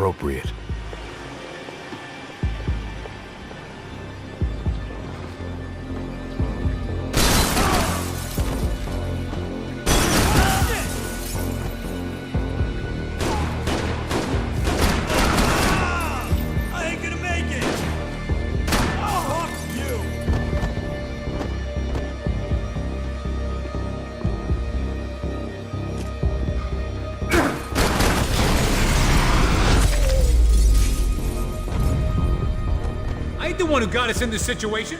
appropriate. The one who got us in this situation.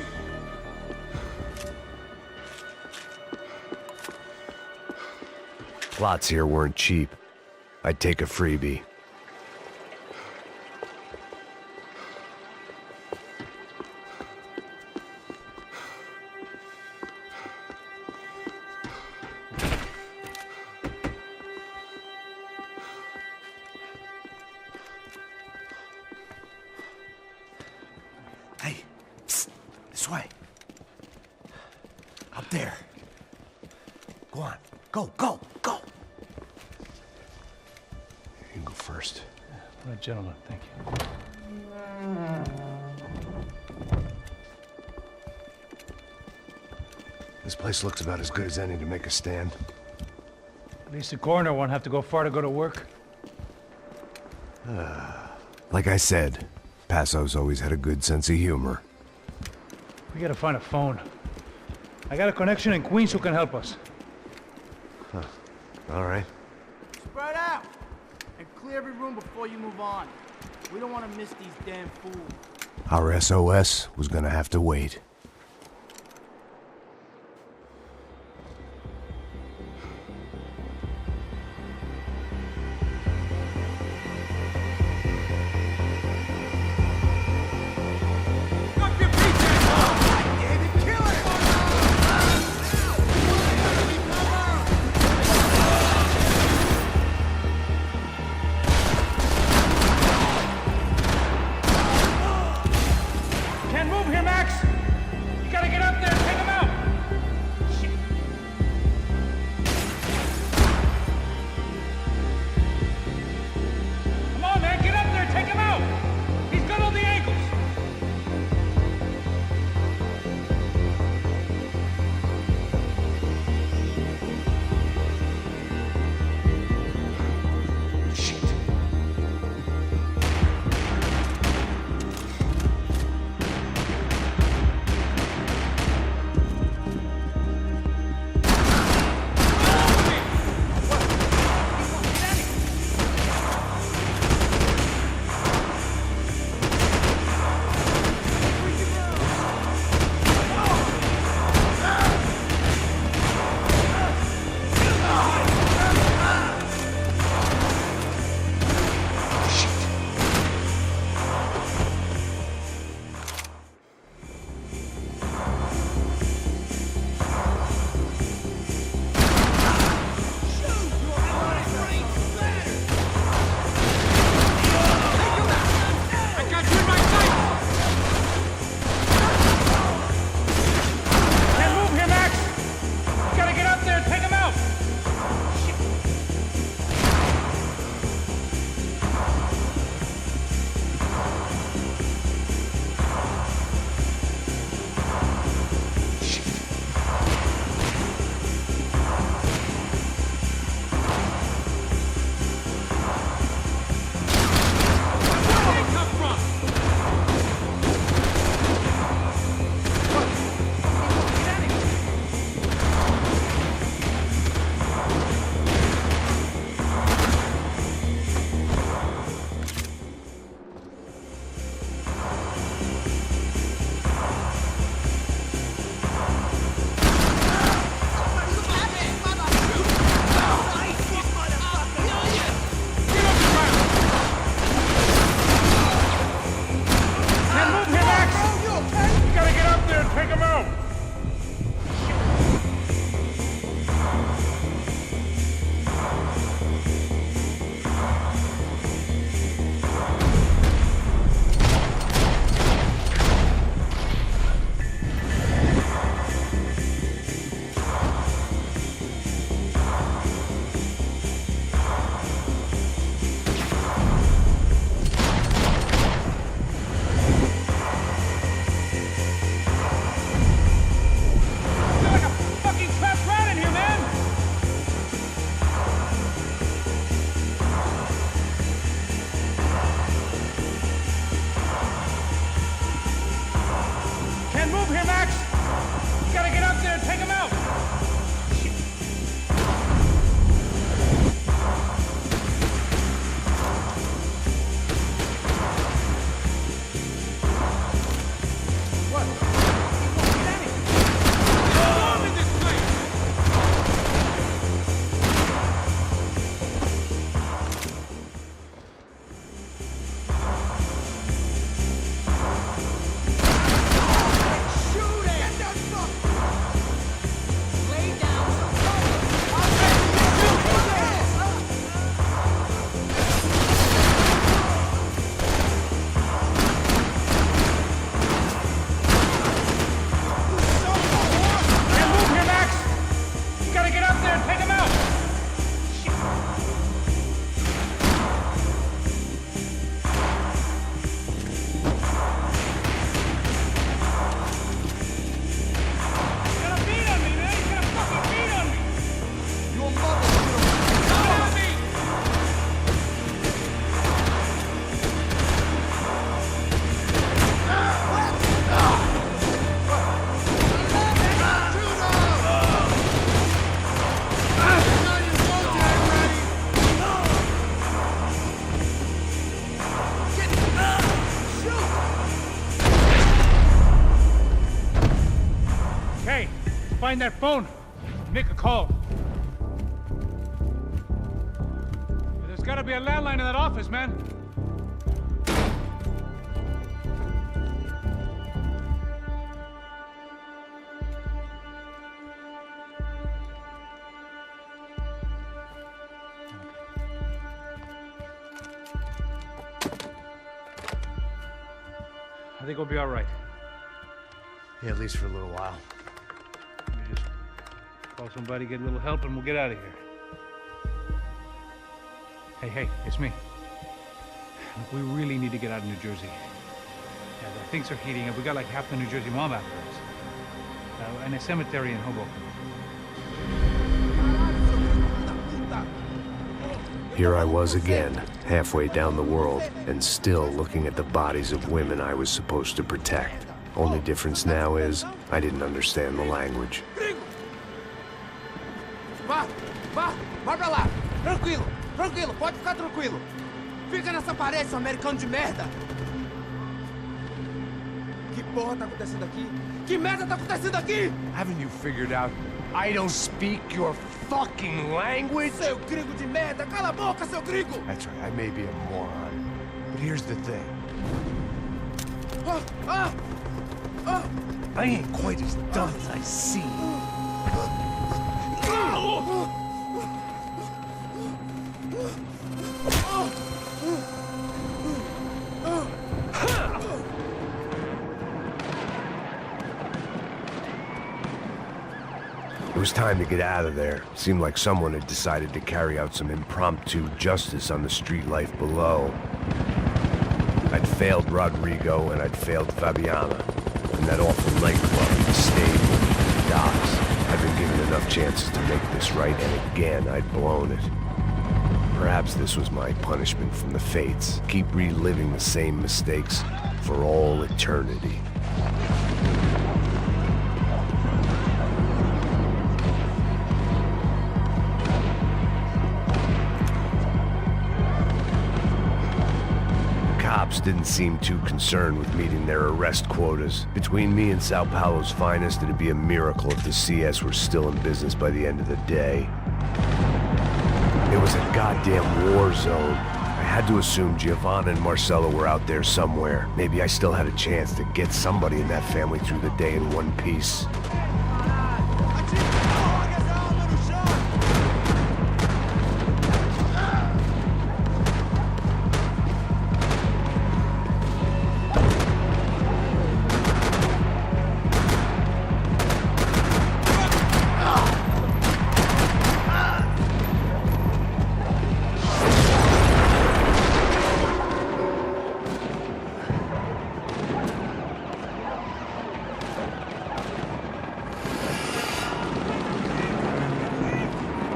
Plots here weren't cheap. I'd take a freebie. Hey, psst, this way. Up there. Go on, go, go, go. You can go first. All right, gentlemen, thank you. This place looks about as good as any to make a stand. At least the coroner won't have to go far to go to work. Like I said, Passo's always had a good sense of humor. We gotta find a phone. I got a connection in Queens who can help us. All right. Spread out! And clear every room before you move on. We don't want to miss these damn fools. Our SOS was gonna have to wait. Can't move here, Max! find that phone. Make a call. There's gotta be a landline in that office, man. I think we'll be all right. Yeah, at least for a little while. Let me just call somebody, get a little help, and we'll get out of here. Hey, it's me. Look, we really need to get out of New Jersey. Yeah, things are heating up. We got like half the New Jersey mob after us. And a cemetery in Hoboken. Here I was again, halfway down the world, and still looking at the bodies of women I was supposed to protect. Only difference now is, I didn't understand the language. Vai pra lá. Tranquilo, pode ficar tranquilo. Fica nessa parede, seu americano de merda. Que porra tá acontecendo aqui? Que merda tá acontecendo aqui? Haven't you figured out I don't speak your fucking language? Seu gringo de merda, cala a boca, seu gringo! That's right, I may be a moron, but here's the thing. I ain't quite as dumb as I seem. It was time to get out of there. Seemed like someone had decided to carry out some impromptu justice on the street life below. I'd failed Rodrigo and I'd failed Fabiana. And that awful nightclub, the stable, the docks. I'd been given enough chances to make this right, and again I'd blown it. Perhaps this was my punishment from the fates. Keep reliving the same mistakes for all eternity. Cops didn't seem too concerned with meeting their arrest quotas. Between me and Sao Paulo's finest, it'd be a miracle if the CS were still in business by the end of the day. It was a goddamn war zone. I had to assume Giovanna and Marcelo were out there somewhere. Maybe I still had a chance to get somebody in that family through the day in one piece.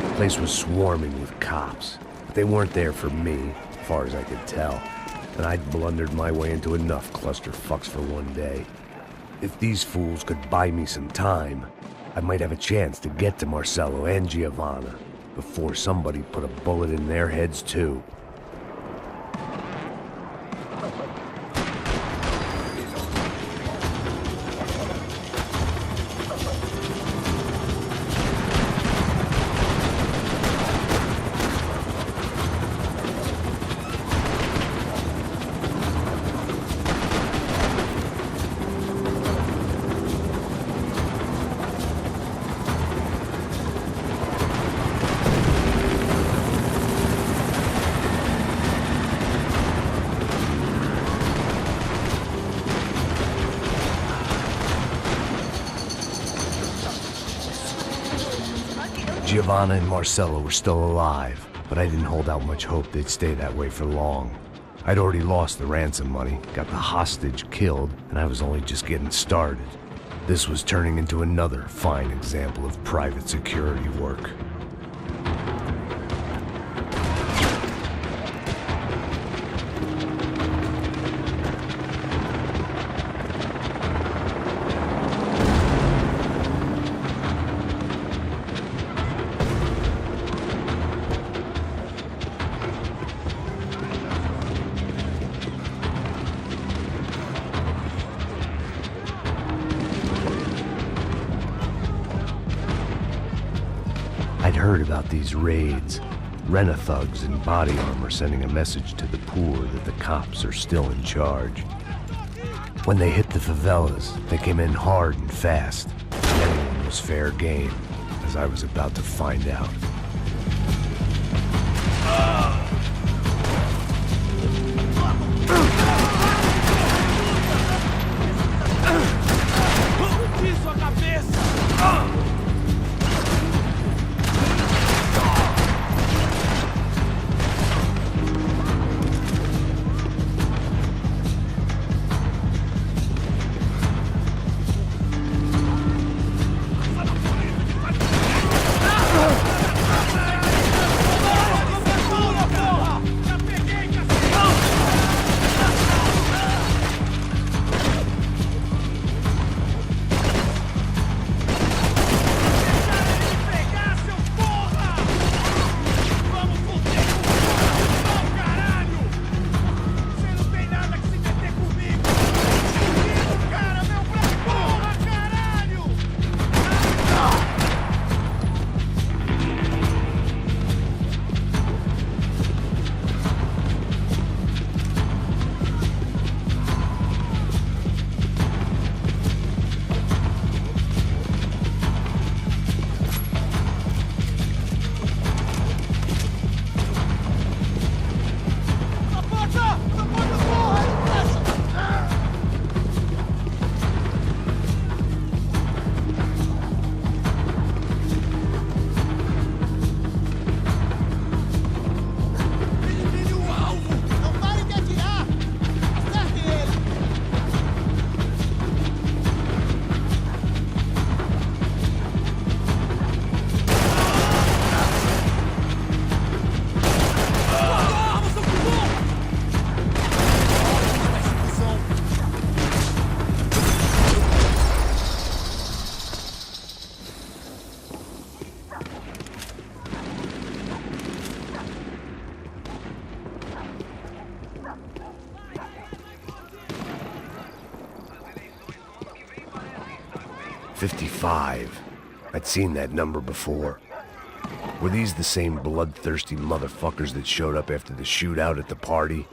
The place was swarming with cops. But they weren't there for me, as far as I could tell. And I'd blundered my way into enough clusterfucks for one day. If these fools could buy me some time, I might have a chance to get to Marcelo and Giovanna before somebody put a bullet in their heads too. Giovanna and Marcelo were still alive, but I didn't hold out much hope they'd stay that way for long. I'd already lost the ransom money, got the hostage killed, and I was only just getting started. This was turning into another fine example of private security work. heard about these raids. Rent-a-thugs in body armor sending a message to the poor that the cops are still in charge. When they hit the favelas, they came in hard and fast. Anyone was fair game, as I was about to find out. "55. I'd seen that number before. Were these the same bloodthirsty motherfuckers that showed up after the shootout at the party?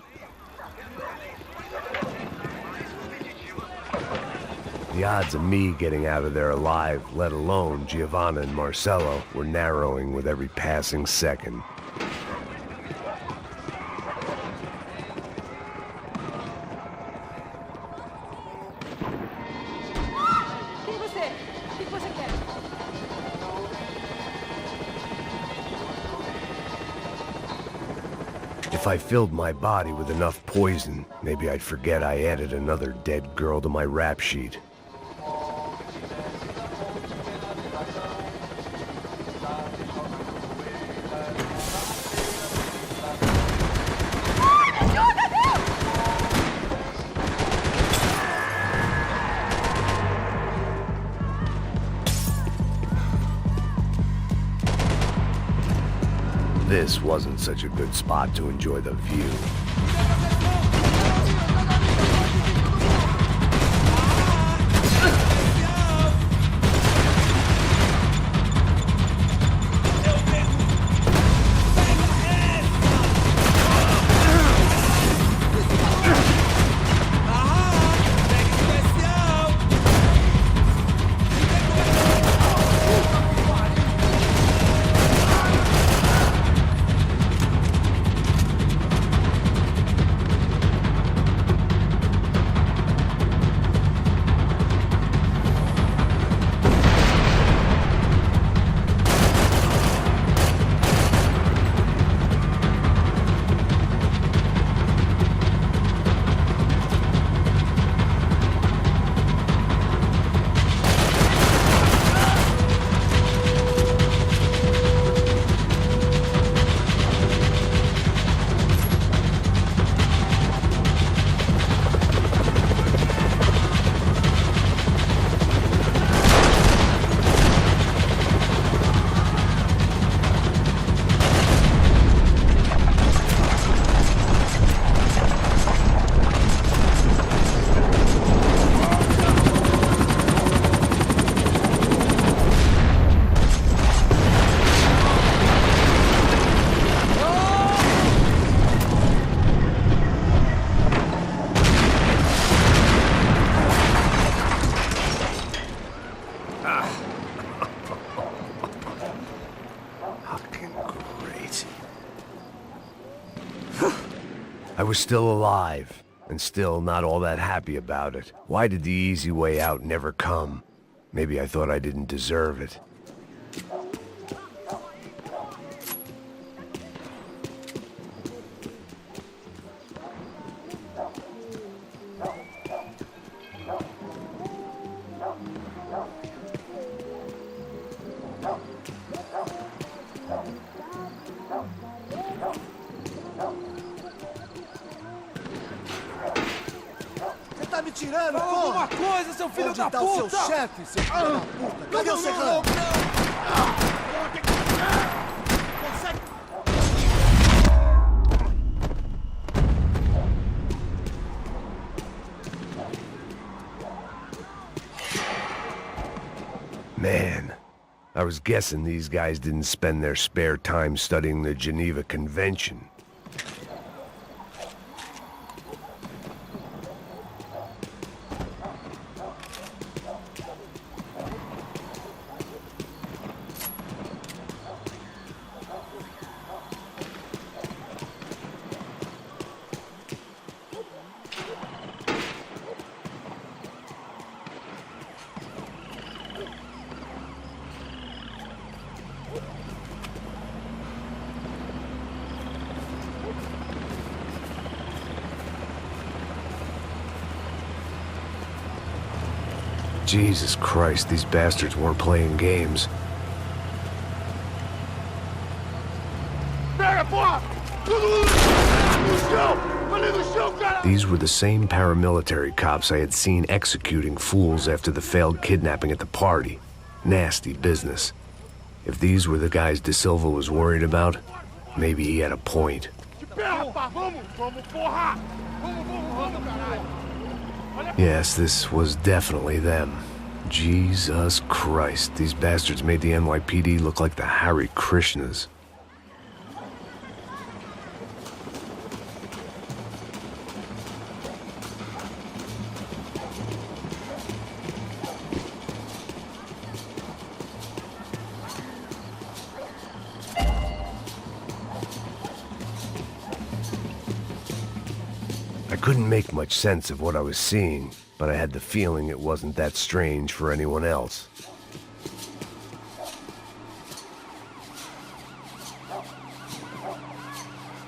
The odds of me getting out of there alive, let alone Giovanna and Marcello, were narrowing with every passing second. If I filled my body with enough poison, maybe I'd forget I added another dead girl to my rap sheet. This wasn't such a good spot to enjoy the view. was still alive, and still not all that happy about it. Why did the easy way out never come? Maybe I thought I didn't deserve it. Tá me tirando, Fala alguma coisa, seu filho da Onde tá o seu puta! chefe, seu filho da puta? Cadê o serrano? Man, I was guessing these guys didn't spend their spare time studying the Geneva Convention. Jesus Christ, these bastards weren't playing games. These were the same paramilitary cops I had seen executing fools after the failed kidnapping at the party. Nasty business. If these were the guys De Silva was worried about, maybe he had a point. Yes, this was definitely them. Jesus Christ, these bastards made the NYPD look like the Hare Krishnas. I couldn't make much sense of what I was seeing, but I had the feeling it wasn't that strange for anyone else.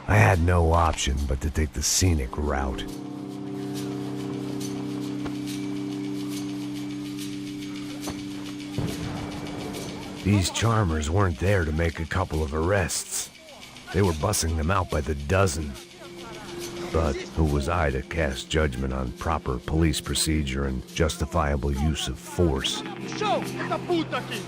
I had no option but to take the scenic route. These charmers weren't there to make a couple of arrests. They were bussing them out by the dozen. But who was I to cast judgment on proper police procedure and justifiable use of force? Show! Essa puta aqui!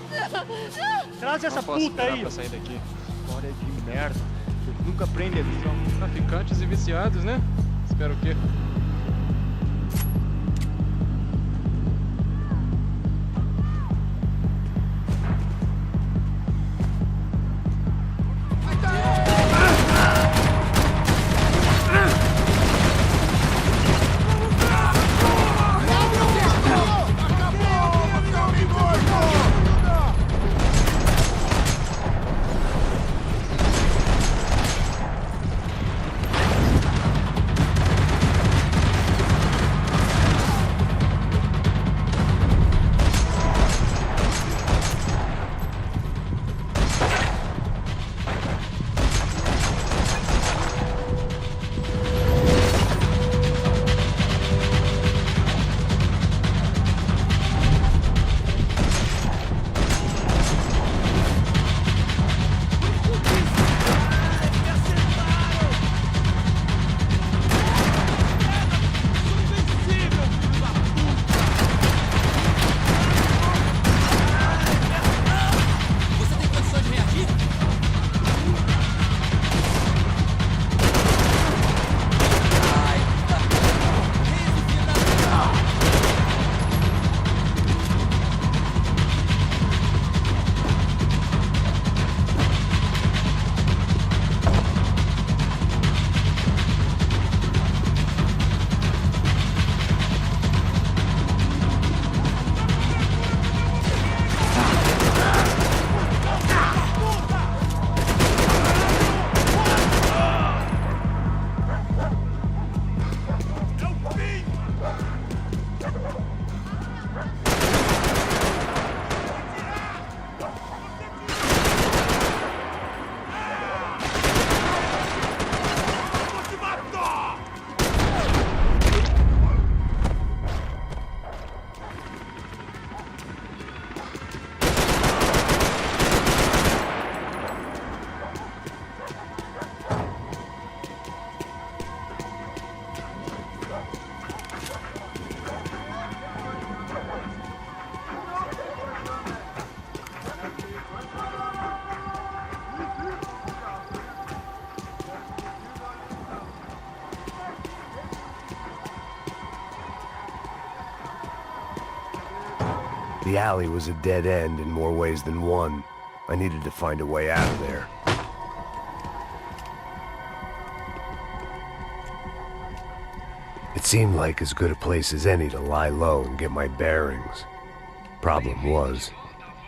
Traz essa puta aí! Pra sair daqui. História de merda. Eles nunca prendem eles são traficantes e viciados, né? Espero o quê? The alley was a dead end in more ways than one. I needed to find a way out of there. It seemed like as good a place as any to lie low and get my bearings. Problem was,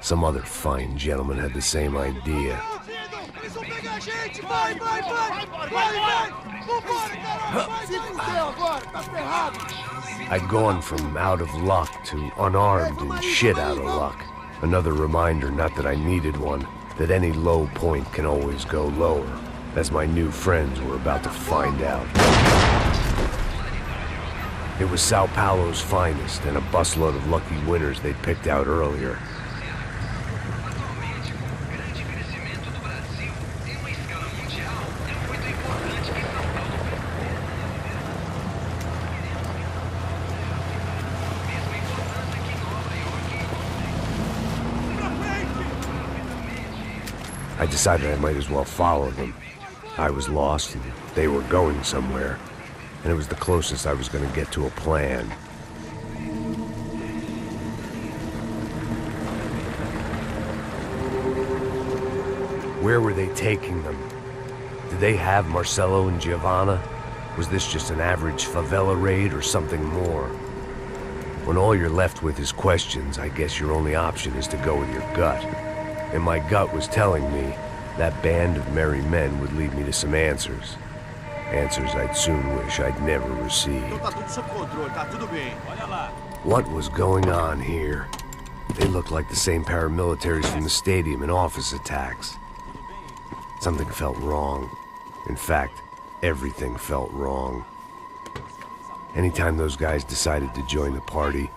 some other fine gentleman had the same idea. I'd gone from out of luck to unarmed and shit out of luck. Another reminder, not that I needed one, that any low point can always go lower, as my new friends were about to find out. It was Sao Paulo's finest and a busload of lucky winners they'd picked out earlier. I decided I might as well follow them. I was lost and they were going somewhere, and it was the closest I was going to get to a plan. Where were they taking them? Did they have Marcelo and Giovanna? Was this just an average favela raid or something more? When all you're left with is questions, I guess your only option is to go with your gut. And my gut was telling me that band of merry men would lead me to some answers. Answers I'd soon wish I'd never received. What was going on here? They looked like the same paramilitaries from the stadium in office attacks. Something felt wrong. In fact, everything felt wrong. Anytime those guys decided to join the party,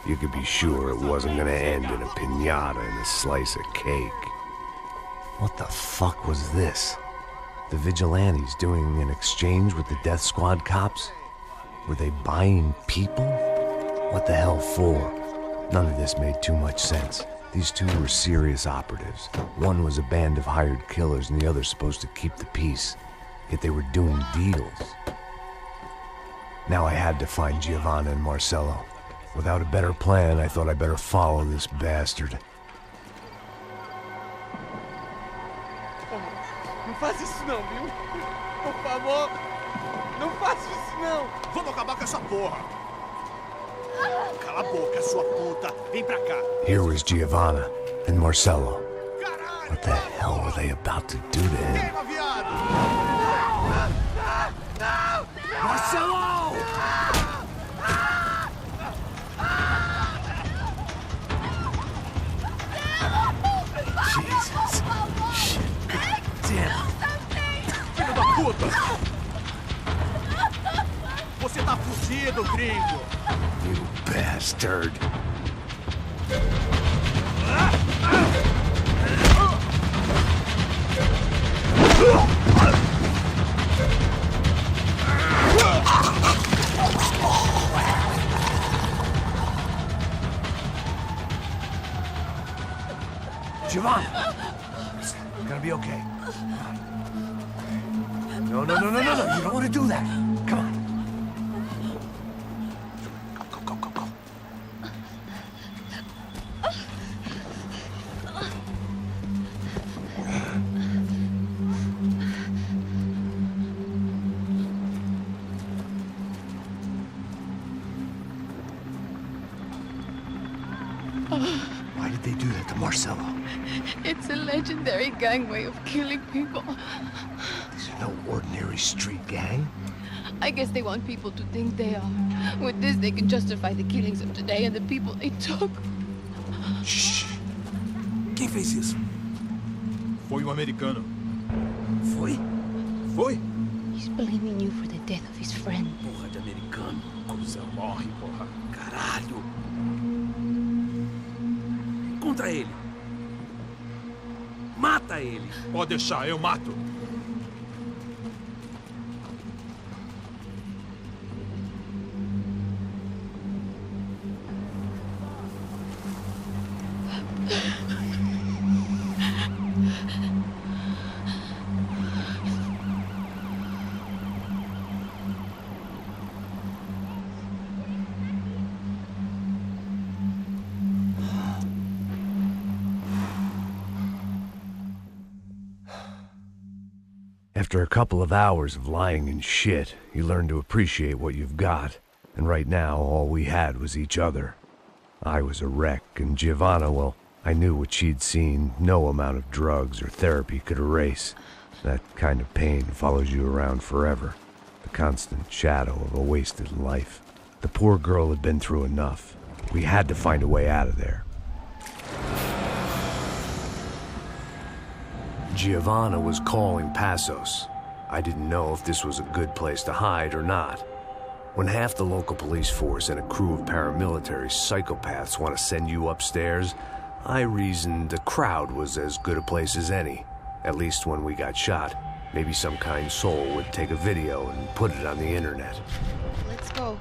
you could be sure it wasn't gonna end in a piñata and a slice of cake. What the fuck was this? The vigilantes doing an exchange with the death squad cops? Were they buying people? What the hell for? None of this made too much sense. These two were serious operatives. One was a band of hired killers and the other supposed to keep the peace. Yet they were doing deals. Now I had to find Giovanna and Marcelo. Without a better plan, I thought I'd better follow this bastard. Não faz isso não, viu? Por favor, não faça isso não. Vamos acabar com essa porra. Cala a boca, sua puta. Vem pra cá. Here was Giovanna and Marcelo. What the hell were they about to do to him? Marcelo! Jesus. Shit. Damn. Filho da puta! Você tá fugido, gringo! You bastard. Giovanna! It's gonna be okay. No. You don't want to do that. Come on. Go. Why did they do that to Marcelo? It's a legendary gang way of killing people. These are no ordinary street gang. I guess they want people to think they are. With this, they can justify the killings of today and the people they took. Shh! Quem fez isso? Foi um americano. Foi? He's blaming you for the death of his friend. Porra de americano. Cusão, morre, porra. Caralho. Contra ele. Mata ele. Pode deixar, eu mato. After a couple of hours of lying in shit, you learn to appreciate what you've got. And right now, all we had was each other. I was a wreck, and Giovanna, well, I knew what she'd seen no amount of drugs or therapy could erase. That kind of pain follows you around forever. The constant shadow of a wasted life. The poor girl had been through enough. We had to find a way out of there. Giovanna was calling Passos. I didn't know if this was a good place to hide or not. When half the local police force and a crew of paramilitary psychopaths want to send you upstairs, I reasoned the crowd was as good a place as any. At least when we got shot, maybe some kind soul would take a video and put it on the internet. Let's go.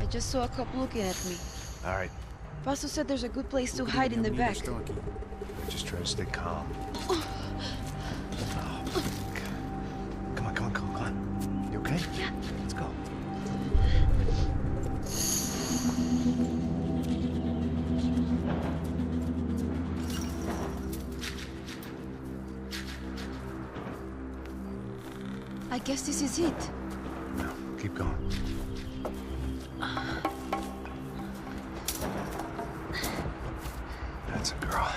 I just saw a cop looking at me. All right, Paso said there's a good place to hide in the back. just try to stay calm. Come on. You okay? Yeah. Let's go. I guess this is it. No, keep going. That's a girl.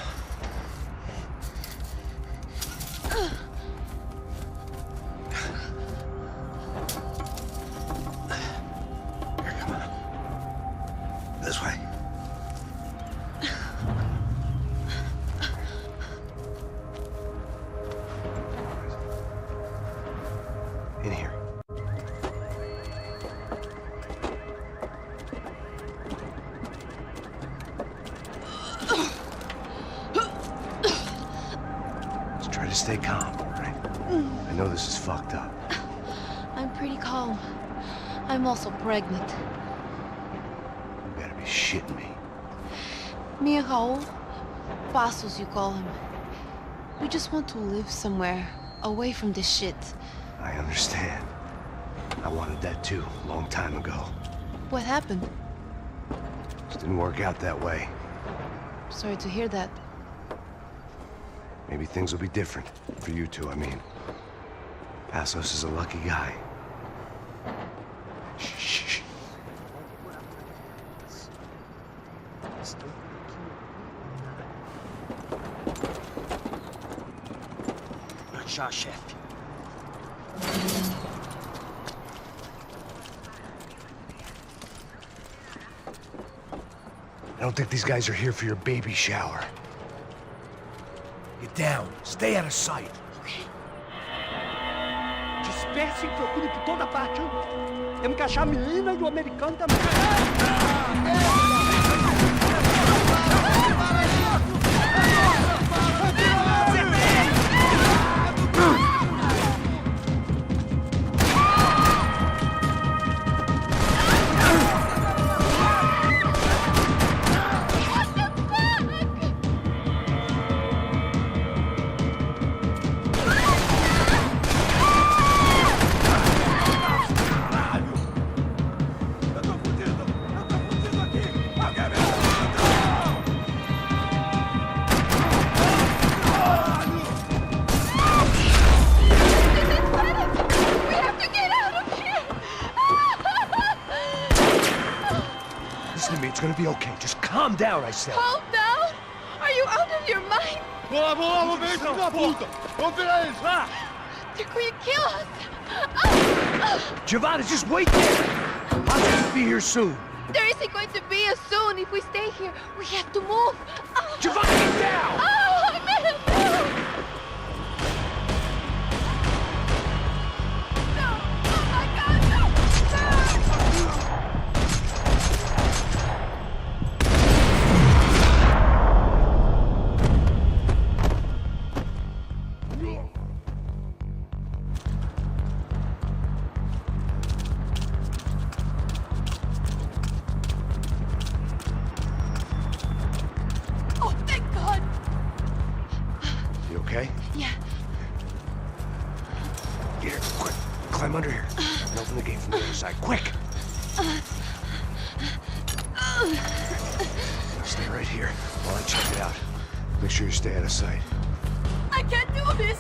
Here, come on. This way. In here. Just try to stay calm, all right? I know this is fucked up. I'm pretty calm. I'm also pregnant. You gotta be shitting me. Me and Raul, Passos you call him. We just want to live somewhere, away from this shit. I understand. I wanted that too, a long time ago. What happened? Just didn't work out that way. Sorry to hear that. Maybe things will be different. For you two, I mean. Passos is a lucky guy. Shh. Já, chefe. I don't think these guys are here for your baby shower. Get down. Stay out of sight. Disperse e procure por toda parte. Temos que achar a menina e o americano também. It's gonna be okay. Just calm down, I said. Calm down? Are you out of your mind? Vamos ver esse filho da puta! Vamos virar eles, lá! They're going to kill us! Giovanna, just wait there! I'll just be here soon. There isn't going to be a soon if we stay here. We have to move. Giovanna, get down! Oh, man! No! Oh, my God, no! Oh, thank God! You okay? Yeah. Here, quick. Climb under here. And open the gate from the other side. Quick! Now stay right here while I check it out. Make sure you stay out of sight. I can't do this!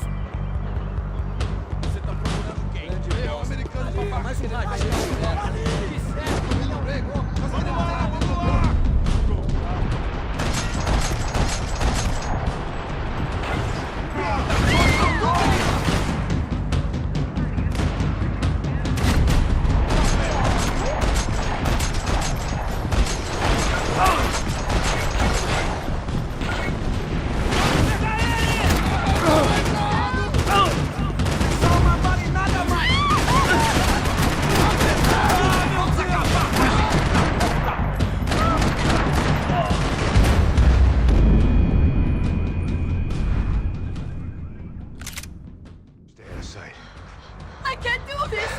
I can't do this!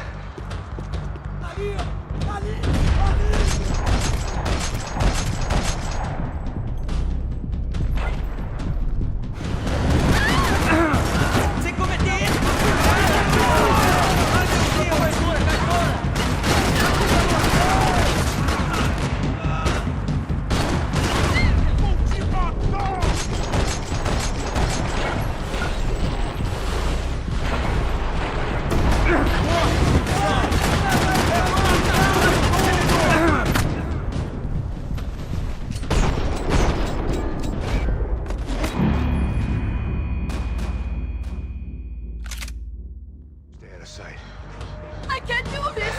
I can't do this!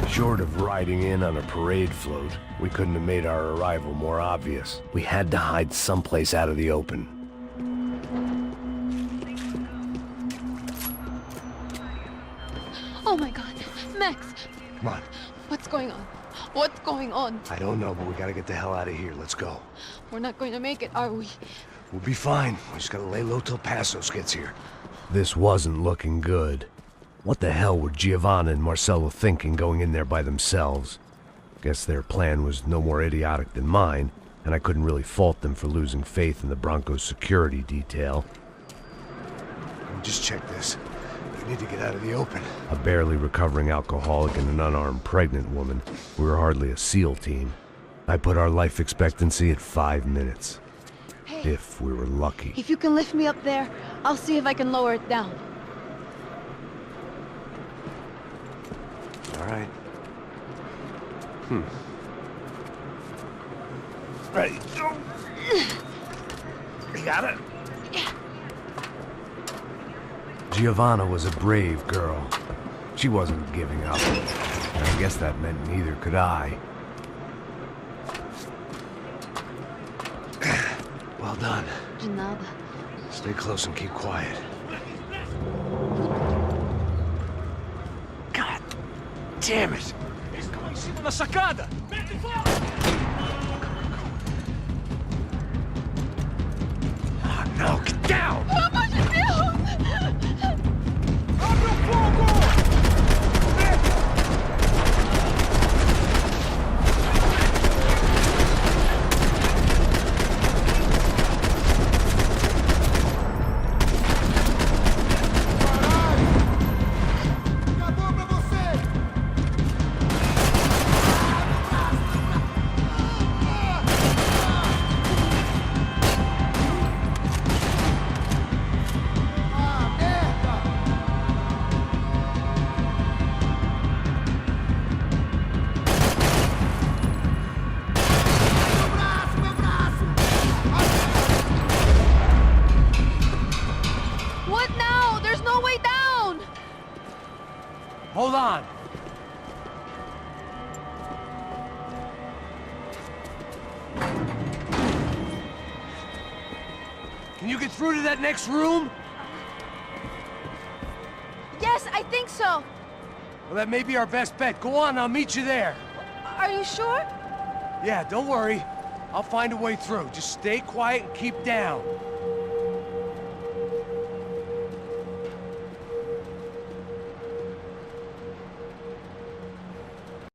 Short of riding in on a parade float, we couldn't have made our arrival more obvious. We had to hide someplace out of the open. Oh my god. Max, Come on. what's going on? What's going on? I don't know, but we gotta get the hell out of here. Let's go. We're not going to make it, are we? We'll be fine. We just gotta lay low till Passos gets here. This wasn't looking good. What the hell were Giovanna and Marcello thinking going in there by themselves? Guess their plan was no more idiotic than mine, and I couldn't really fault them for losing faith in the Broncos security detail. Just check this. We need to get out of the open. A barely recovering alcoholic and an unarmed pregnant woman. We were hardly a SEAL team. I put our life expectancy at 5 minutes. Hey, If we were lucky. if you can lift me up there, I'll see if I can lower it down. All right. Ready, go. You got it? Yeah. Giovanna was a brave girl. She wasn't giving up. And I guess that meant neither could I. Well done. De nada. Stay close and keep quiet. God damn it! Em cima da sacada! Oh, no, get down! Pelo amor de Deus! Abre o fogo! Acabou pra você! you get through to that next room? Yes, I think so. Well, that may be our best bet. Go on, I'll meet you there. Are you sure? Yeah, don't worry. I'll find a way through. Just stay quiet and keep down.